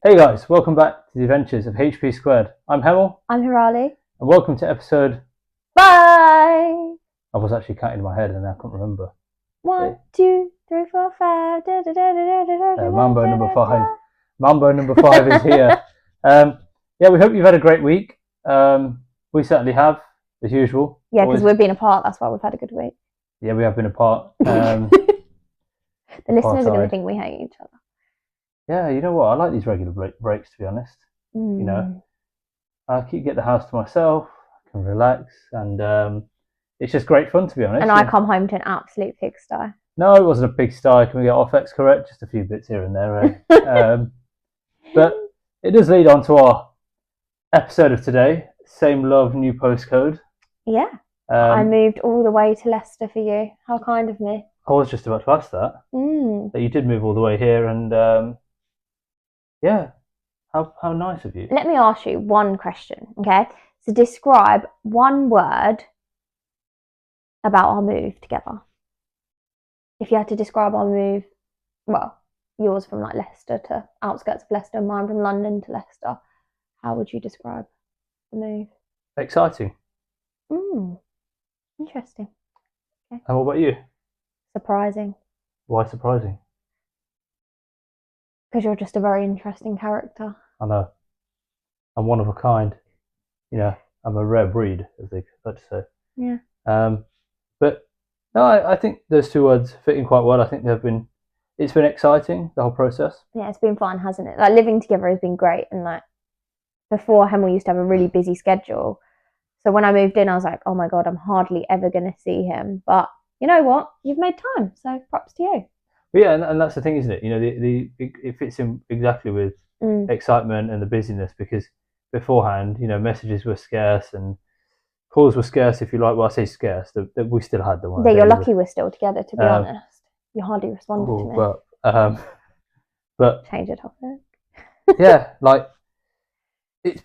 Hey guys, welcome back to the adventures of HP Squared. I'm Hemel. I'm Hirali. And welcome to episode... Bye! I was actually counting in my head and I couldn't remember. 1, 2, 3, 4, 5. Mambo number 5. Mambo number 5 is here. Yeah, we hope you've had a great week. We certainly have, as usual. Yeah, because we've been apart, that's why we've had a good week. Yeah, we have been apart. The listeners are going to think we hate each other. Yeah, you know what? I like these regular breaks, to be honest. You know, I keep get the house to myself, I can relax, and it's just great fun, to be honest. And I come home to an absolute pigsty. No, it wasn't a pigsty. Can we get OFX correct? Just a few bits here and there, eh? But it does lead on to our episode of today. Same love, new postcode. Yeah. I moved all the way to Leicester for you. How kind of me. I was just about to ask that. That you did move all the way here, and yeah, how nice of you. Let me ask you one question, okay? So describe one word about our move together. If you had to describe our move, well, yours from like Leicester to outskirts of Leicester, mine from London to Leicester, how would you describe the move? Exciting. Interesting. Okay. And what about you? Surprising. Why surprising? Because you're just a very interesting character. I know. I'm one of a kind. You know, I'm a rare breed, as they like to say. Yeah. But no, I think those two words fit in quite well. I think it's been exciting, the whole process. Yeah, it's been fun, hasn't it? Like living together has been great, and like before, Hemel used to have a really busy schedule. So when I moved in, I was like, oh my God, I'm hardly ever going to see him. But you know what? You've made time, so props to you. But yeah, and that's the thing, isn't it? You know, it fits in exactly with excitement and the busyness, because beforehand, you know, messages were scarce and calls were scarce, if you like. Well, I say scarce, that we still had them. Yeah, you're lucky we're still together, to be honest. You hardly responded to me. But change the topic. Yeah, like it's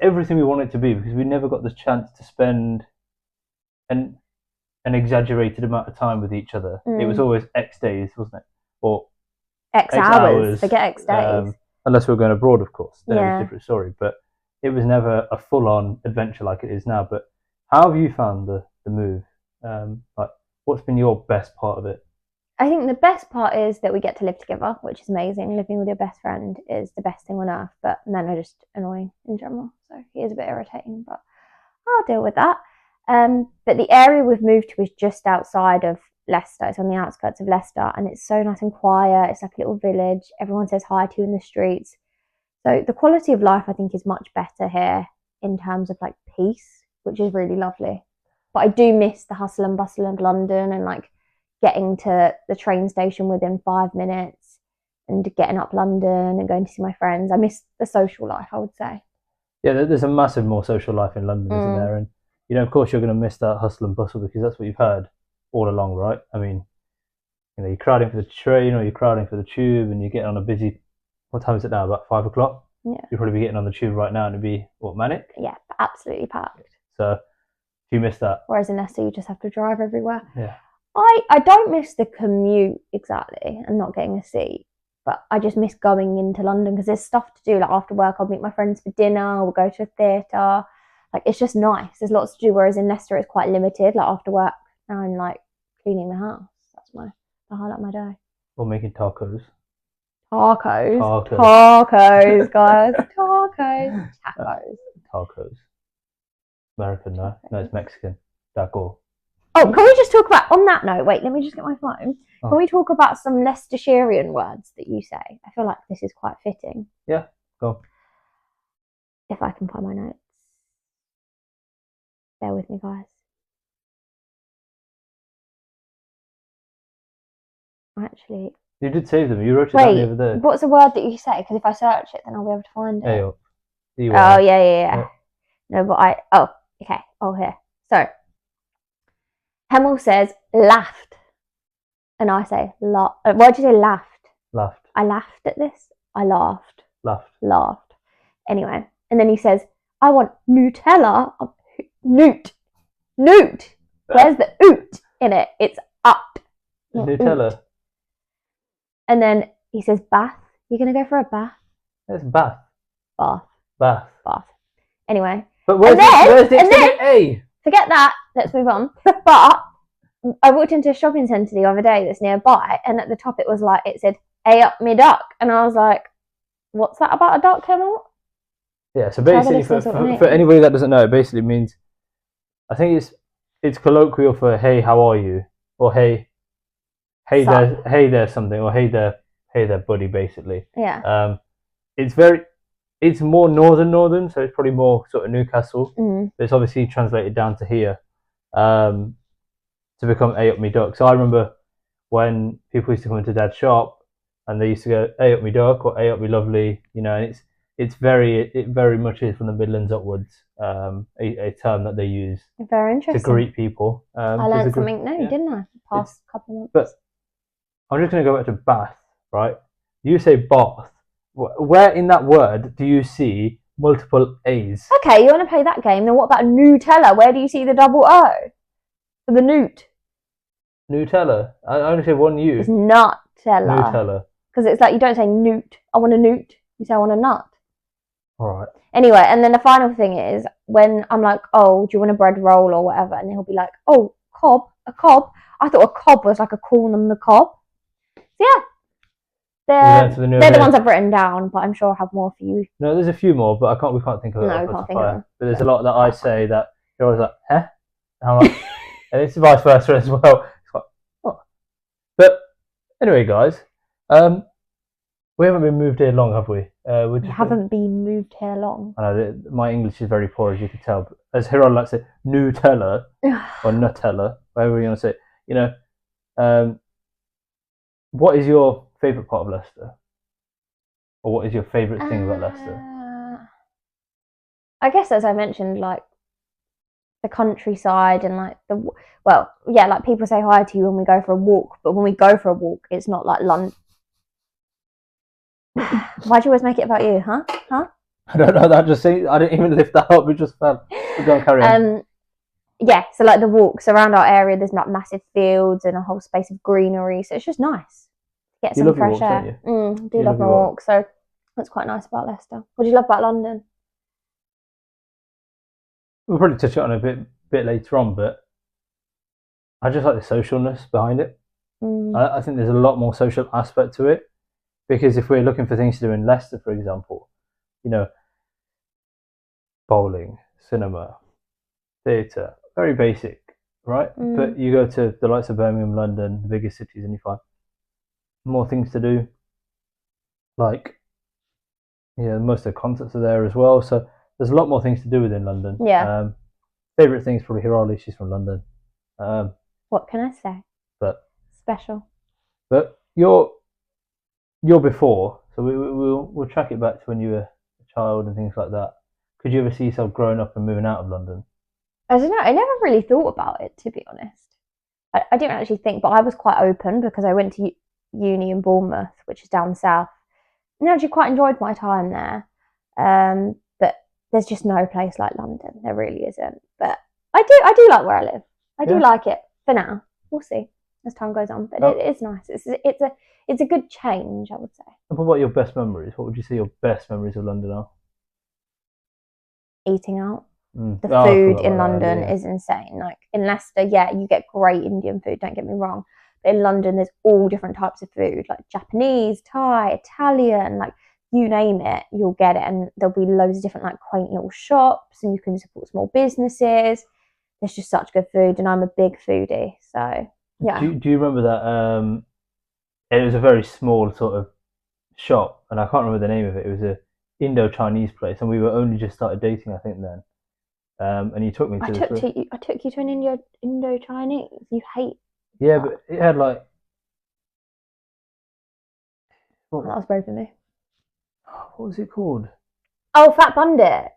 everything we want it to be, because we never got the chance to spend an exaggerated amount of time with each other. It was always X days, wasn't it? Or X hours. Forget X days. Unless we were going abroad, of course. Then yeah. It was a different story. But it was never a full-on adventure like it is now. But how have you found the move? Like, what's been your best part of it? I think the best part is that we get to live together, which is amazing. Living with your best friend is the best thing on earth, but men are just annoying in general. So he is a bit irritating, but I'll deal with that. But the area we've moved to is just outside of Leicester. It's on the outskirts of Leicester, and it's so nice and quiet. It's like a little village. Everyone says hi to you in the streets. So the quality of life, I think, is much better here in terms of like peace, which is really lovely. But I do miss the hustle and bustle of London, and like getting to the train station within 5 minutes and getting up London and going to see my friends. I miss the social life, I would say. Yeah, there's a massive more social life in London, isn't there? And you know, of course, you're going to miss that hustle and bustle, because that's what you've heard all along, right? I mean, you know, you're crowding for the train or you're crowding for the tube, and you're getting on a busy. What time is it now? About 5 o'clock. Yeah. You'll probably be getting on the tube right now, and it'd be what, manic? Yeah, absolutely packed. So, do you miss that? Whereas in Leicester, you just have to drive everywhere. Yeah. I don't miss the commute exactly and not getting a seat, but I just miss going into London because there's stuff to do. Like after work, I'll meet my friends for dinner. We'll go to a theatre. Like it's just nice. There's lots to do. Whereas in Leicester, it's quite limited. Like after work, now I'm like cleaning the house. That's the highlight of my day. Or making tacos. Tacos, guys. Tacos. American, no? No, it's Mexican. Taco. Oh, can we just talk about, on that note, wait, let me just get my phone. Can we talk about some Leicestershire words that you say? I feel like this is quite fitting. Yeah, go. If I can find my notes. Bear with me, guys. Actually. You did save them. You wrote it down the other day. What's a word that you say? Because if I search it, then I'll be able to find it. Ayo. Oh, yeah. No, but okay. Oh, here. So, Hemel says laughed, and I say laughed. Why do you say laughed? Laughed. I laughed at this. I laughed. Laughed. Anyway, and then he says, I want Nutella. Newt. Where's the oot in it? It's up. Nutella. Oot. And then He says bath. You're going to go for a bath? It's Bath. Bath. Bath. Bath. Anyway. But where's the extended A? Forget that. Let's move on. But I walked into a shopping centre the other day that's nearby, and at the top it said "A up me duck," and I was like, "What's that about a duck, Emil?" Yeah. So basically, for anybody that doesn't know, it basically means, I think it's colloquial for "Hey, how are you?" or "Hey there something," or "Hey there buddy," basically. Yeah. It's more northern, so it's probably more sort of Newcastle. But it's obviously translated down to here. To become "A up me duck." So I remember when people used to come into Dad's shop and they used to go "A up me duck" or "A up me lovely," and it very much is from the Midlands upwards, a term that they use very interesting to greet people. I learned something new, didn't I? Past couple months. But I'm just going to go back to Bath, right? You say Bath. Where in that word do you see multiple A's? Okay, you want to play that game? Then what about Nutella? Where do you see the double O for the newt? Nutella. I only say one U. It's Nutella. Nutella. Because it's like you don't say newt. I want a newt. You say I want a nut. All right. Anyway, and then the final thing is when I'm like, "Oh, do you want a bread roll or whatever?" And he'll be like, "Oh, a cob." I thought a cob was like a corn on the cob. So yeah. They're the ones I've written down, but I'm sure I'll have more for you. No, there's a few more, but we can't think of it. No, we can't think of them. But there's a lot that I say that you're always like, "Huh?" And I'm like, and it's vice versa as well. It's like, oh. But anyway, guys, we haven't been moved here long, have we? We haven't been moved here long. I know my English is very poor, as you can tell. But as Hiron likes to say, Nutella or Nutella, whatever you want to say. What is your favourite part of Leicester? Or what is your favourite thing about Leicester? I guess, as I mentioned, like the countryside and like like people say hi to you when we go for a walk, but when we go for a walk, it's not like London. Why'd you always make it about you, huh? I don't know. I didn't even lift that up. It just fell. We're going to carry on. Yeah, so like the walks around our area, there's like massive fields and a whole space of greenery, so it's just nice. Get some fresh air. I do love my walks, so that's quite nice about Leicester. What do you love about London? We'll probably touch it on a bit later on, but I just like the socialness behind it. I think there's a lot more social aspect to it, because if we're looking for things to do in Leicester, for example, bowling, cinema, theatre, very basic, right? But you go to the likes of Birmingham, London, the bigger cities, and you find more things to do. Like, most of the concerts are there as well. So there's a lot more things to do within London. Yeah. Favourite things probably Hirali. She's from London. What can I say? But special. But you're before, so we'll track it back to when you were a child and things like that. Could you ever see yourself growing up and moving out of London? I don't know. I never really thought about it, to be honest. I didn't actually think, but I was quite open because I went to uni in Bournemouth, which is down south, and I actually quite enjoyed my time there. But there's just no place like London. There really isn't. But I do like where I live. I do like it for now. We'll see as time goes on. But it is nice. It's a good change, I would say. And what about your best memories? What would you say your best memories of London are? Eating out. The food in London is insane. Like in Leicester, you get great Indian food, don't get me wrong. But in London, there's all different types of food, like Japanese, Thai, Italian, like you name it, you'll get it. And there'll be loads of different like quaint little shops, and you can support small businesses. There's just such good food, and I'm a big foodie. So yeah. Do you remember that? It was a very small sort of shop, and I can't remember the name of it. It was a Indo-Chinese place, and we were only just started dating, I think, then. And you took me to I took you to an Indo-Chinese. You hate. Yeah, but it had like. That was brave of me. What was it called? Oh, Fat Pundit.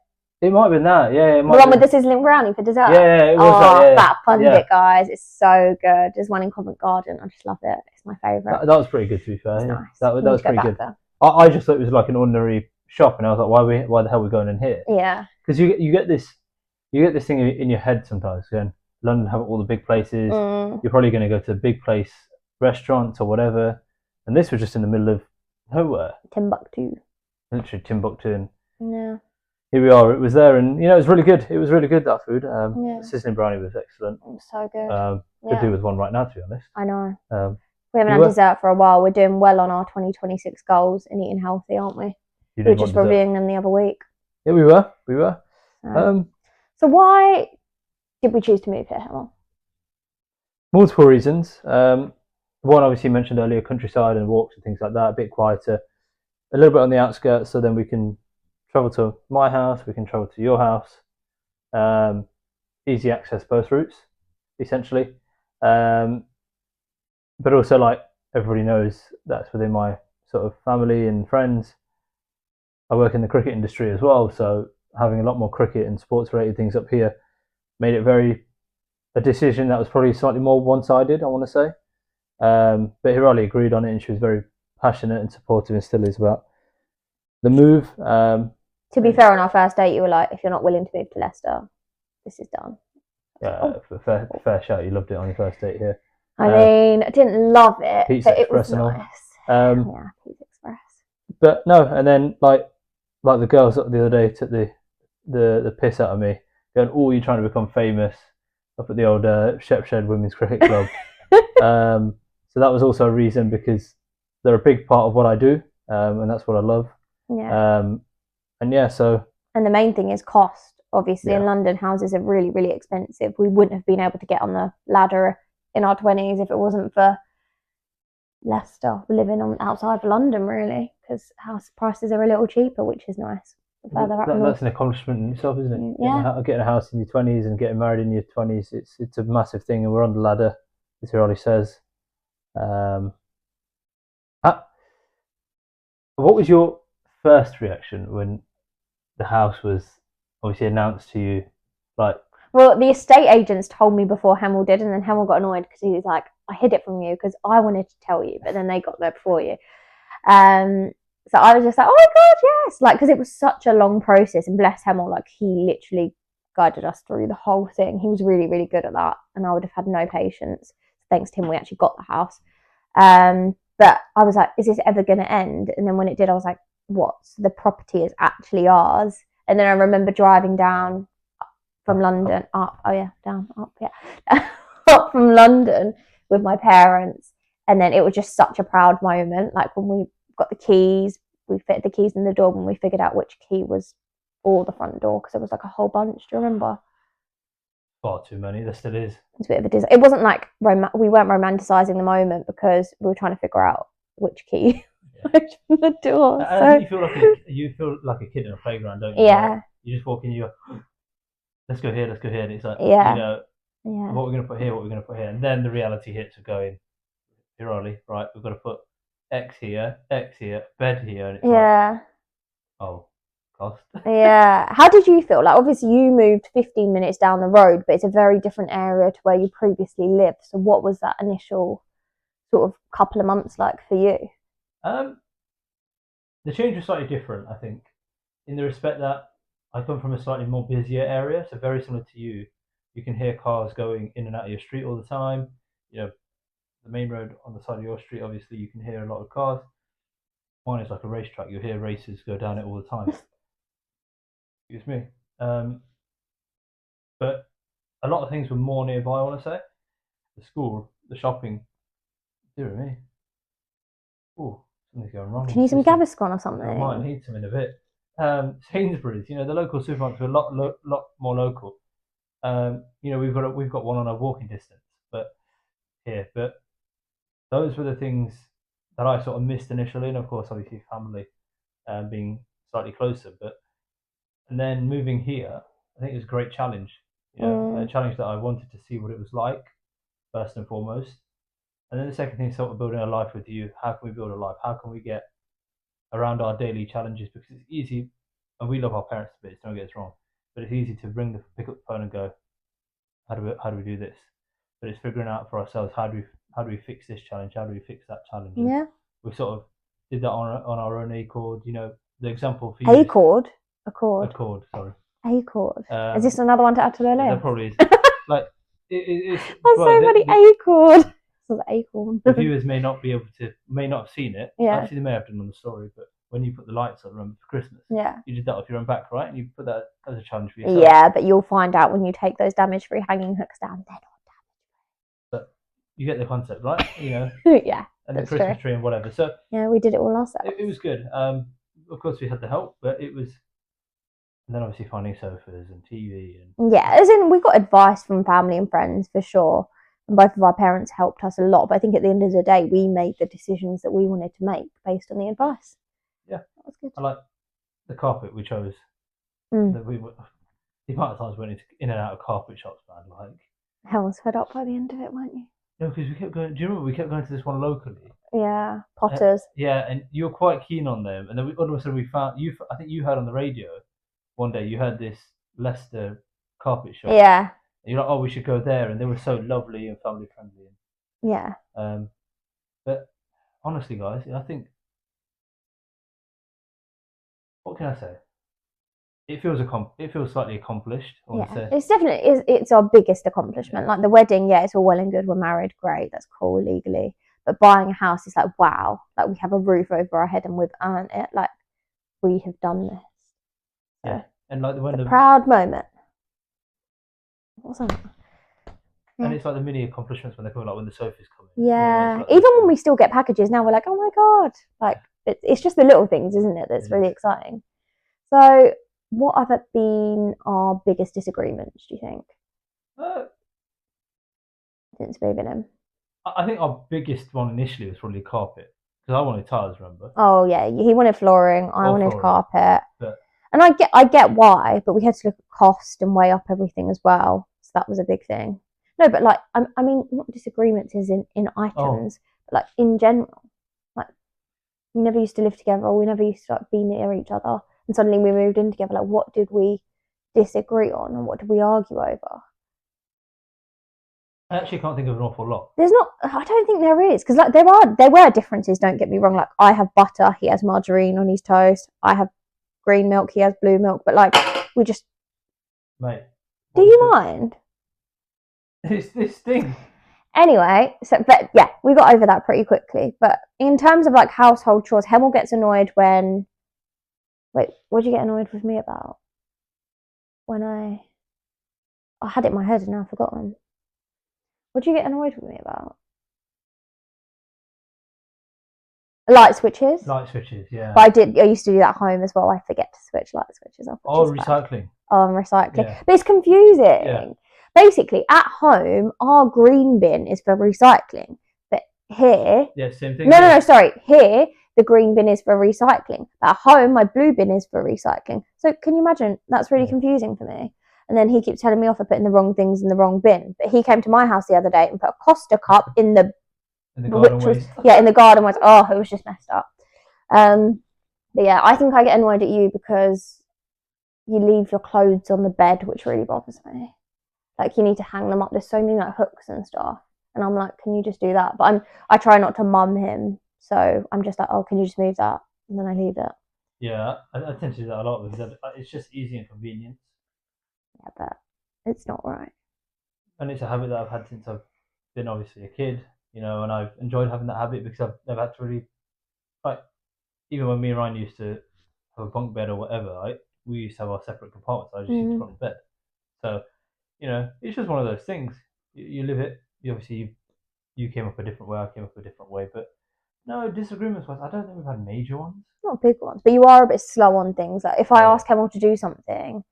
It might have been that. Yeah, it might. The one with the sizzling brownie for dessert. Yeah, it was that. Yeah. Fat Pundit, guys, it's so good. There's one in Covent Garden. I just love it. It's my favourite. That was pretty good, to be fair. Nice. That was pretty good. I just thought it was like an ordinary shop, and I was like, why the hell are we going in here? Yeah. Because you get this thing in your head sometimes. Going, London have all the big places. You're probably going to go to big place restaurants or whatever, and this was just in the middle of nowhere. Timbuktu. Literally Timbuktu. And Yeah. here we are. It was there, and you know, it was really good. It was really good, that food. Yeah. The sizzling brownie was excellent. It was so good. Could do with one right now, to be honest. I know. You We haven't had were? dessert for a while. We're doing well on our 2026 goals and eating healthy, aren't we? You We were didn't just want dessert? reviewing them the other week. Yeah, we were. We were. So why did we choose to move here, Emma? Multiple reasons. One, obviously, you mentioned earlier, countryside and walks and things like that. A bit quieter, a little bit on the outskirts, so then we can travel to my house. We can travel to your house. Easy access both routes, essentially. But also, like everybody knows, that's within my sort of family and friends. I work in the cricket industry as well, so having a lot more cricket and sports-related things up here made it a decision that was probably slightly more one-sided, I want to say. But Hirali agreed on it, and she was very passionate and supportive, and still is, about the move. To be fair, on our first date, you were like, if you're not willing to move to Leicester, this is done. Yeah, fair shout. You loved it on your first date here. I mean, I didn't love it, Pizza but it Express was and all. nice. Yeah, Pizza Express. But no, and then like the girls the other day took the piss out of me, going, "Oh, you're trying to become famous up at the old Shep Shed Women's Cricket Club." So that was also a reason, because they're a big part of what I do, and that's what I love. Yeah. And yeah, so. And the main thing is cost. Obviously, Yeah. in London, houses are really, really expensive. We wouldn't have been able to get on the ladder in our 20s if it wasn't for Leicester, living outside of London, really, because house prices are a little cheaper, which is nice. Further up north. That's an accomplishment in itself, isn't it? Yeah. Getting a house in your 20s and getting married in your 20s, it's a massive thing, and we're on the ladder, as he already says. What was your first reaction when the house was obviously announced to you? Like, well, the estate agents told me before Hemel did, and then Hemel got annoyed because he was like, I hid it from you because I wanted to tell you, but then they got there before you. So I was just like, oh my God, yes. Like, because it was such a long process, and bless Hemel, like he literally guided us through the whole thing. He was really, really good at that, and I would have had no patience. Thanks to him, we actually got the house. But I was like, is this ever going to end? And then when it did, I was like, what? So the property is actually ours. And then I remember driving down from London, up from London with my parents. And then it was just such a proud moment. Like when we got the keys, we fit the keys in the door when we figured out which key was for the front door, because there was like a whole bunch. Do you remember? Far too many. There still is. It's a bit of a disaster. It wasn't like we weren't romanticizing the moment, because we were trying to figure out which key opened the door. I think you feel like a kid in a playground, don't you? Yeah. Like, you just walk in, you go, let's go here, and it's like, Yeah. you know, what we're going to put here, and then the reality hits of going, here, Ollie, right, we've got to put X here, bed here, and it's like, oh, cost. Yeah. How did you feel? Like, obviously you moved 15 minutes down the road, but it's a very different area to where you previously lived. So what was that initial sort of couple of months like for you? The change was slightly different, I think, in the respect that I come from a slightly more busier area, so very similar to you. You can hear cars going in and out of your street all the time. You know, the main road on the side of your street, obviously, you can hear a lot of cars. Mine is like a racetrack. You'll hear racers go down it all the time. Excuse me. But a lot of things were more nearby, I want to say. The school, the shopping. Dear me. Oh, something's going wrong. Can you need some Gaviscon or something? I might need some in a bit. Sainsbury's, you know, the local supermarkets are a lot more local. You know, we've got one on our walking distance, but those were the things that I sort of missed initially, and of course, obviously, family being slightly closer. And then moving here, I think it was a great challenge. You know, a challenge that I wanted to see what it was like, first and foremost. And then the second thing is sort of building a life with you. How can we build a life? How can we get around our daily challenges? Because it's easy, and we love our parents a bit, don't get us wrong, but it's easy to pick up the phone and go, how do we do this? But it's figuring out for ourselves, how do we fix this challenge? How do we fix that challenge? And yeah. we sort of did that on our own accord. You know, the example for you. Accord. Sorry. Accord. Is this another one to add to their list? There probably is. Like it's so many Accord. It's an acorn. The viewers may not have seen it. Yeah. Actually, they may have done on the story, but when you put the lights on, remember, for Christmas, Yeah. you did that off your own back, right? And you put that as a challenge for yourself. Yeah, but you'll find out when you take those damage-free hanging hooks down. They're But you get the concept, right? You know. not. Yeah. And the Christmas tree and whatever. So yeah, we did it all ourselves. It was good. Of course, we had the help, but it was. And then obviously finding sofas and TV and. Yeah, as in we got advice from family and friends for sure. And both of our parents helped us a lot. But I think at the end of the day, we made the decisions that we wanted to make based on the advice. Yeah, that was good. I like the carpet we chose. That we were, the amount of times we went in and out of carpet shops, man. Like, I was fed up by the end of it, weren't you? No, because we kept going. Do you remember we kept going to this one locally? Yeah, Potters. Yeah, and you were quite keen on them, and then all of a sudden we found you. I think you heard on the radio one day. You heard this Leicester carpet shop. Yeah. And you're like, oh, we should go there, and they were so lovely and family friendly. Yeah. But honestly, guys, I think. What can I say? It feels slightly accomplished. Yeah, it's definitely it's our biggest accomplishment. Like the wedding, yeah, it's all well and good. We're married, great, that's cool legally. But buying a house is like, wow, like we have a roof over our head and we've earned it. Like we have done this. So, yeah, and like when the proud moment. What's that? And it's like the mini accomplishments when they come, like when the sofas come in. Yeah, like even when we still get packages now, we're like, oh my god, like it's just the little things, isn't it? That's really exciting. So, what have been our biggest disagreements, do you think? Since moving in? I think our biggest one initially was probably carpet. Because I wanted tiles, remember? Oh, yeah. He wanted flooring. I wanted carpet. And I get why, but we had to look at cost and weigh up everything as well. So that was a big thing. No, but like, I mean, not disagreements is in items, but like in general. Like, we never used to live together. We never used to like be near each other. And suddenly we moved in together. Like, what did we disagree on, and what did we argue over? I actually can't think of an awful lot. There's not. I don't think there is, because like there were differences. Don't get me wrong. Like I have butter, he has margarine on his toast. I have green milk, he has blue milk. But like we just. Mate. Do you mind? It's this thing. Anyway, but yeah, we got over that pretty quickly. But in terms of like household chores, Hemel gets annoyed when. Wait, what did you get annoyed with me about? When I had it in my head and now I've forgotten. What did you get annoyed with me about? Light switches? Light switches, yeah. But I used to do that at home as well. I forget to switch light switches off. Recycling. I'm recycling. Yeah. But it's confusing. Yeah. Basically, at home, our green bin is for recycling. But here... Yeah, same thing. No, sorry. Here, the green bin is for recycling. But at home, my blue bin is for recycling. So can you imagine? That's really confusing for me. And then he keeps telling me off for putting the wrong things in the wrong bin. But he came to my house the other day and put a Costa cup in the garden waste. In the garden waste. Oh, it was just messed up. But yeah, I think I get annoyed at you because you leave your clothes on the bed, which really bothers me. Like you need to hang them up. There's so many like hooks and stuff. And I'm like, can you just do that? But I try not to mum him. So I'm just like, oh, can you just move that? And then I leave it. Yeah, I tend to do that a lot because it's just easy and convenient. Yeah, but it's not right. And it's a habit that I've had since I've been obviously a kid, you know, and I've enjoyed having that habit because I've never had to really, like, even when me and Ryan used to have a bunk bed or whatever, like, we used to have our separate compartments. I just used to put on bed. So, you know, it's just one of those things. You live it. You came up a different way, I came up a different way, but no, disagreements wise, I don't think we've had major ones. Not big ones, but you are a bit slow on things. Like if I ask Hemel to do something,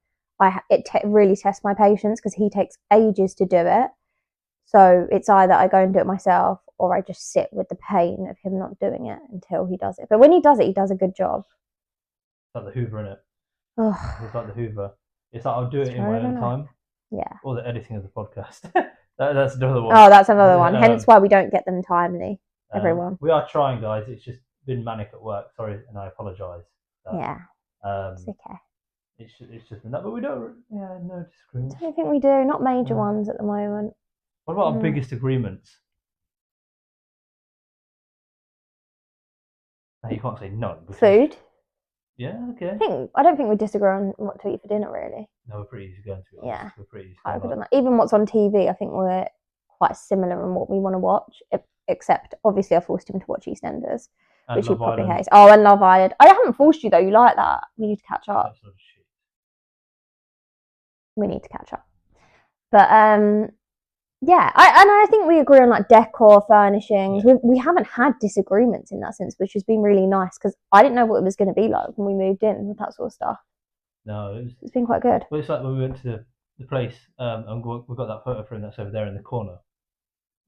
it really tests my patience because he takes ages to do it. So it's either I go and do it myself or I just sit with the pain of him not doing it until he does it. But when he does a good job. It's like the Hoover, innit? It's like the Hoover. It's like I'll do it in my own time. Yeah. Or the editing of the podcast. That's another one. Oh, that's another one. Hence why we don't get them timely, everyone. We are trying, guys. It's just been manic at work. Sorry, and I apologise. Yeah. It's okay. It's just been that, but we don't. Yeah, no disagreements. I don't think we do. Not major ones at the moment. What about our biggest agreements? No, you can't say none. Food. Yeah, okay. I don't think we disagree on what to eat for dinner, really. No, we're pretty easy going to be honest. Yeah. We're pretty easy. Even what's on TV, I think we're quite similar in what we want to watch, except obviously I forced him to watch EastEnders, which he probably hates. Oh, and Love Island. I haven't forced you though. You like that? We need to catch up. We need to catch up. But yeah, I think we agree on like decor, furnishings. Yeah. We haven't had disagreements in that sense, which has been really nice because I didn't know what it was going to be like when we moved in with that sort of stuff. No, it's been quite good. Well, it's like when we went to the place, and we've got that photo frame that's over there in the corner.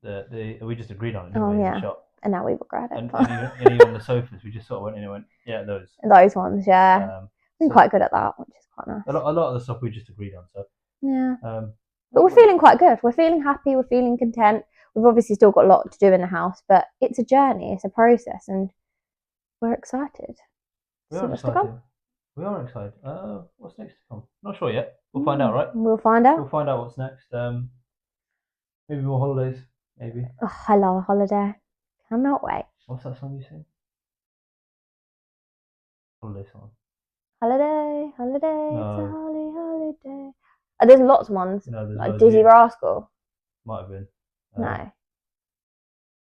We just agreed on it, didn't we, in the shop. And now we regret it. And even on the sofas, we just sort of went in and went, yeah, those ones, yeah. Been quite good at that, which is quite nice. A lot of the stuff we just agreed on, so yeah. But we're feeling quite good. We're feeling happy. We're feeling content. We've obviously still got a lot to do in the house, but it's a journey. It's a process, and we're excited. We are excited. We are excited. What's next to come? Not sure yet. We'll find out, right? We'll find out. We'll find out what's next. Maybe more holidays. Maybe. Oh, I love a holiday. Cannot wait. What's that song you sing? Holiday song. Holiday, holiday, no. It's a holiday. There's lots of ones. Like Dizzy Rascal. Might have been. No. I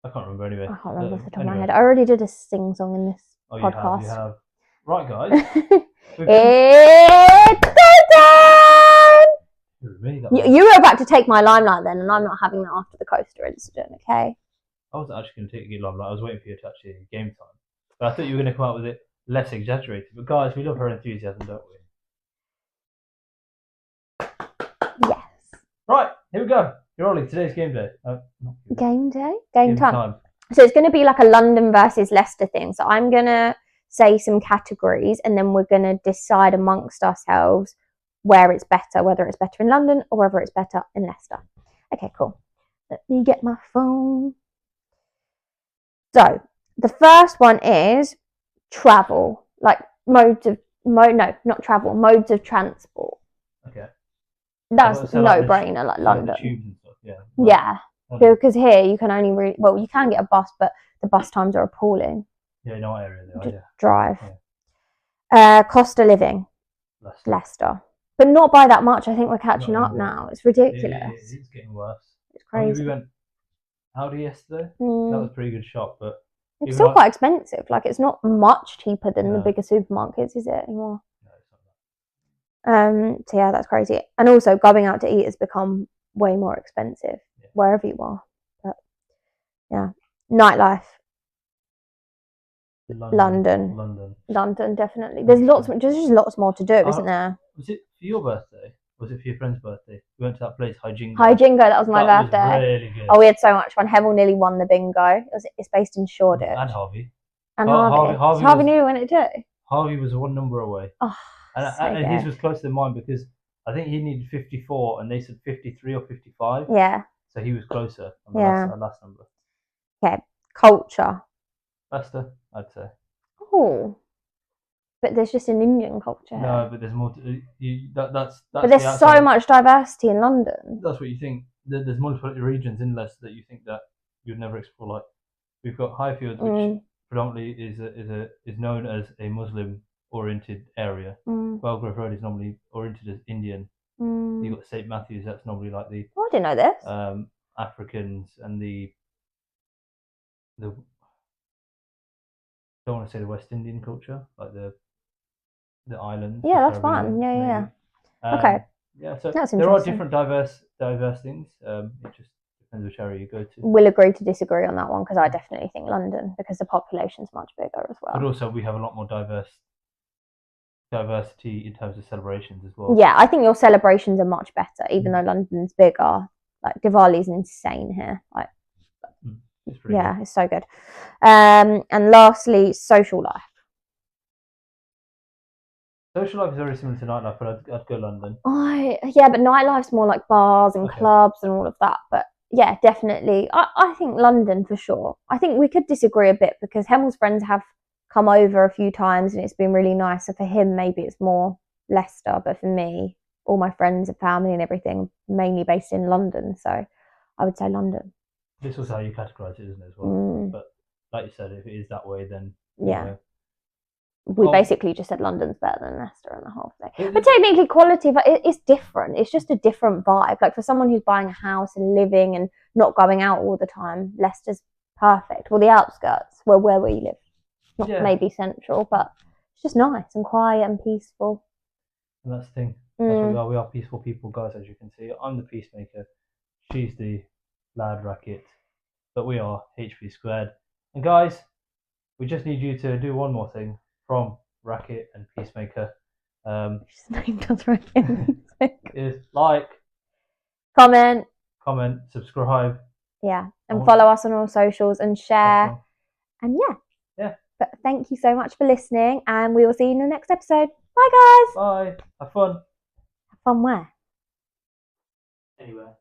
can't remember anyway. I can't remember off the top of my head. I already did a sing song in this podcast. You have. Right, guys. It's time! You were about to take my limelight then, and I'm not having that after the coaster incident, okay? I wasn't actually going to take your limelight. I was waiting for you to actually game time. But I thought you were going to come out with it less exaggerated. But guys, we love her enthusiasm, don't we? Yes. Right, here we go. You're Ollie. Today's game day. Game day? Game time. So it's going to be like a London versus Leicester thing. So I'm going to say some categories, and then we're going to decide amongst ourselves where it's better, whether it's better in London or whether it's better in Leicester. Okay, cool. Let me get my phone. So the first one is travel, like modes of modes of transport. Okay. That's no-brainer, like London. The tubes and stuff, yeah. Because here you can only you can get a bus, but the bus times are appalling. Yeah, you know what area they are. Just drive. Yeah. Cost of living, Leicester, but not by that much. I think we're catching up now. It's ridiculous. It's getting worse. It's crazy. We went Aldi yesterday. That was a pretty good shop, but it's still quite expensive. Like, it's not much cheaper than the bigger supermarkets, is it anymore? No, it's not. So yeah, that's crazy. And also, going out to eat has become way more expensive wherever you are. But yeah, nightlife. London, definitely. There's lots more to do, isn't there? Was it for your birthday? Was it for your friend's birthday? We went to that place, Jingo. That was my birthday. Was really good. Oh, we had so much fun. Hemel nearly won the bingo. It's based in Shoreditch. And Harvey. Harvey knew when it did. Harvey was one number away. Oh, and his was closer than mine because I think he needed 54 and they said 53 or 55. Yeah. So he was closer on the last number. Okay. Culture. Leicester, I'd say. Oh. But there's just an Indian culture. No, but there's more to that's but there's so much diversity in London. That's what you think. There's multiple regions in Leicester that you think that you'd never explore. Like, we've got Highfields, which predominantly is known as a Muslim-oriented area. Belgrave Road is normally oriented as Indian. You've got St Matthews. That's normally like the. Oh, I didn't know this. Africans and the. Don't want to say the West Indian culture, like the islands. Yeah, that's fine. Yeah. Okay. Yeah, so there are different diverse things. It just depends which area you go to. We'll agree to disagree on that one because I definitely think London, because the population's much bigger as well. But also we have a lot more diversity in terms of celebrations as well. Yeah, I think your celebrations are much better, even though London's bigger. Like, Diwali's insane here. Like, it's pretty good. It's so good. And lastly, social life. Social life is very similar to nightlife, but I'd go London. But nightlife's more like bars and clubs and all of that. But yeah, definitely. I think London for sure. I think we could disagree a bit because Hemel's friends have come over a few times and it's been really nice. So for him, maybe it's more Leicester, but for me, all my friends and family and everything mainly based in London. So I would say London. This was how you categorise it, isn't it, as well? But like you said, if it is that way, then We Oh. basically just said London's better than Leicester on the whole thing. But technically, quality, but it's different. It's just a different vibe. Like for someone who's buying a house and living and not going out all the time, Leicester's perfect. Well, the outskirts, where we live, not maybe central, but it's just nice and quiet and peaceful. And that's the thing. That's what we are. We are peaceful people, guys. As you can see, I'm the peacemaker. She's the loud racket. But we are HP squared. And guys, we just need you to do one more thing from Racket and Peacemaker. Just named us Racket. Is like, comment, subscribe. Yeah, and follow us on all socials and share. And yeah. But thank you so much for listening, and we will see you in the next episode. Bye, guys. Bye. Have fun. Have fun where? Anywhere.